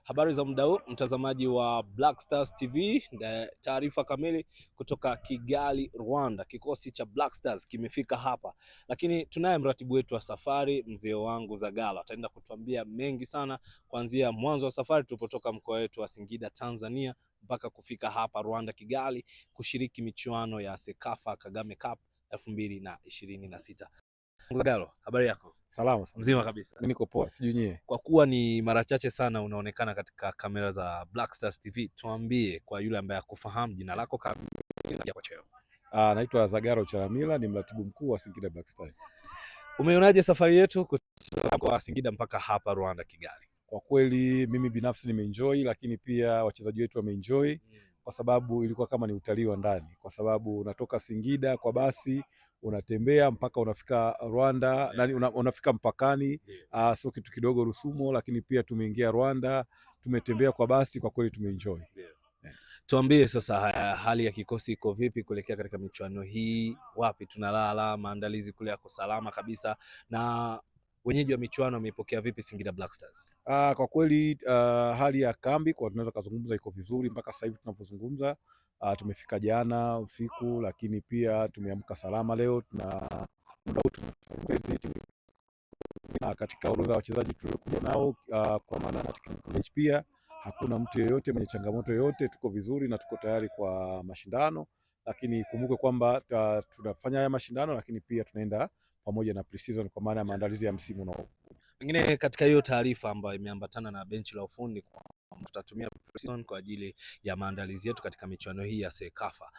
Habari za muda huu mtazamaji wa Black Stars TV, taarifa kamili kutoka Kigali, Rwanda. Kikosi cha Black Stars kimefika hapa, lakini tunaye mratibu wetu wa safari, mzee wangu Zagalo. Ataenda kutuambia mengi sana kuanzia mwanzo wa safari tulipotoka mkoa wetu wa Singida, Tanzania, mpaka kufika hapa Rwanda, Kigali, kushiriki michuano ya Sekafa Kagame Cup 2026. Zagalo, habari yako? Salama. Mzima kabisa. Mimi niko poa, sijui nyie. Kwa kuwa ni mara chache sana unaonekana katika kamera za Black Stars TV, tuambie kwa yule ambaye hakufahamu jina lako kamili kwa cheo. Naitwa Zagaro Chalamila, ni mratibu mkuu wa Singida Black Stars. Umeonaje safari yetu kutoka kwa Singida mpaka hapa Rwanda, Kigali? Kwa kweli mimi binafsi nimeenjoy, lakini pia wachezaji wetu wameenjoy kwa sababu ilikuwa kama ni utalii wa ndani, kwa sababu unatoka Singida kwa basi unatembea mpaka unafika Rwanda, unafika mpakani, sio kitu kidogo Rusumo, lakini pia tumeingia Rwanda, tumetembea kwa basi, kwa kweli tumeenjoy. Tuambie sasa, hali ya kikosi iko vipi kuelekea katika michuano hii? Wapi tunalala? Maandalizi kule yako salama kabisa? Na wenyeji wa michuano wameipokea vipi Singida Black Stars? Kwa kweli hali ya kambi kwa tunaweza kuzungumza iko vizuri mpaka sasa hivi tunapozungumza. Tumefika jana usiku, lakini pia tumeamka salama leo. Tuna muda katika orodha ya wachezaji tuliokuja nao, kwa maana katika bench pia hakuna mtu yeyote mwenye changamoto yoyote. Tuko vizuri na tuko tayari kwa mashindano, lakini kumbuke kwamba tunafanya haya mashindano, lakini pia tunaenda pamoja na pre-season kwa maana ya maandalizi ya msimu unaokuja. Pengine katika hiyo taarifa ambayo imeambatana na benchi la ufundi, tutatumia pre-season kwa ajili ya maandalizi yetu katika michuano hii ya Sekafa.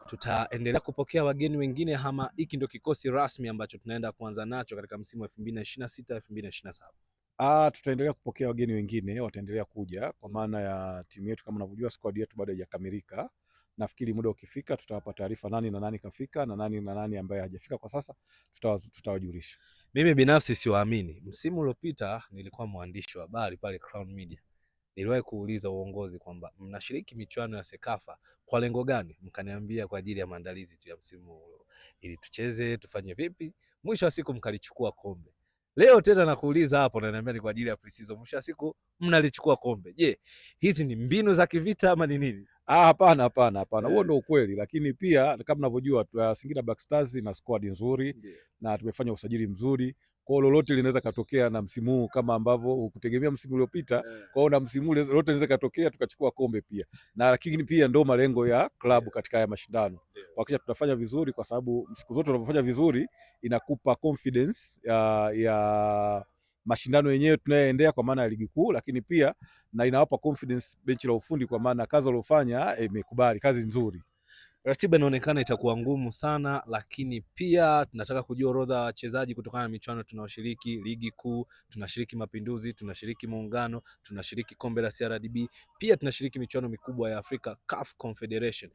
Tutaendelea kupokea wageni wengine ama hiki ndio kikosi rasmi ambacho tunaenda kuanza nacho katika msimu wa 2026 2027? Tutaendelea kupokea wageni wengine, wataendelea kuja kwa maana ya timu yetu. Kama unavyojua squad yetu bado haijakamilika. Nafikiri muda ukifika tutawapa taarifa nani na nani kafika na nani ambaye hajafika kwa sasa, tutawajulisha. Mimi binafsi siwaamini. Msimu uliopita nilikuwa mwandishi wa habari pale Crown Media. Niliwahi kuuliza uongozi kwamba mnashiriki michuano ya Sekafa kwa lengo gani? Mkaniambia kwa ajili ya maandalizi tu ya msimu ili tucheze, tufanye vipi. Mwisho wa siku mkalichukua kombe. Leo tena nakuuliza hapo na niambia ni kwa ajili ya pre-season. Mwisho wa siku mnalichukua kombe. Je, hizi ni mbinu za kivita ama ni nini? Hapana. Huo ndio ukweli, lakini pia kama unavyojua Singida Black Stars na squad nzuri, na tumefanya usajili mzuri. Kwa lolote linaweza katokea na msimu huu kama ambavyo ukutegemea msimu uliopita. Kwa na msimu ule lolote linaweza katokea tukachukua kombe pia. Na lakini pia ndio malengo ya klabu katika haya mashindano. Hakika tutafanya vizuri, kwa sababu siku zote tunapofanya vizuri inakupa confidence ya mashindano yenyewe tunayoendea kwa maana ya ligi kuu, lakini pia na inawapa confidence benchi la ufundi kwa maana kazi waliofanya imekubali kazi nzuri. Ratiba inaonekana itakuwa ngumu sana, lakini pia tunataka kujua orodha ya wachezaji kutokana na michuano tunaoshiriki: ligi kuu, tunashiriki Mapinduzi, tunashiriki Muungano, tunashiriki kombe la CRDB, pia tunashiriki michuano mikubwa ya Afrika CAF Confederation.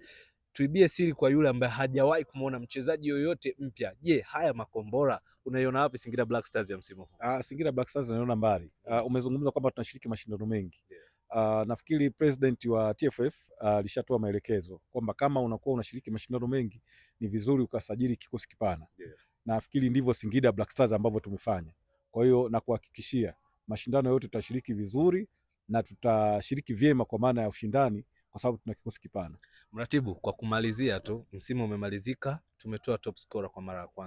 Tuibie siri kwa yule ambaye hajawahi kumuona mchezaji yoyote mpya. Je, haya makombora unaiona wapi Singida Black Stars ya msimu huu? Singida Black Stars naiona mbali. Umezungumza kwamba tunashiriki mashindano mengi. Nafikiri president wa TFF alishatoa maelekezo kwamba kama unakuwa unashiriki mashindano mengi ni vizuri ukasajili kikosi kipana. Nafikiri ndivyo Singida Black Stars ambavyo tumefanya. Kwa hiyo na kuhakikishia mashindano yote tutashiriki vizuri na tutashiriki vyema kwa maana ya ushindani, kwa sababu tuna kikosi kipana. Mratibu, kwa kumalizia tu, msimu umemalizika, tumetoa top scorer kwa mara ya kwanza.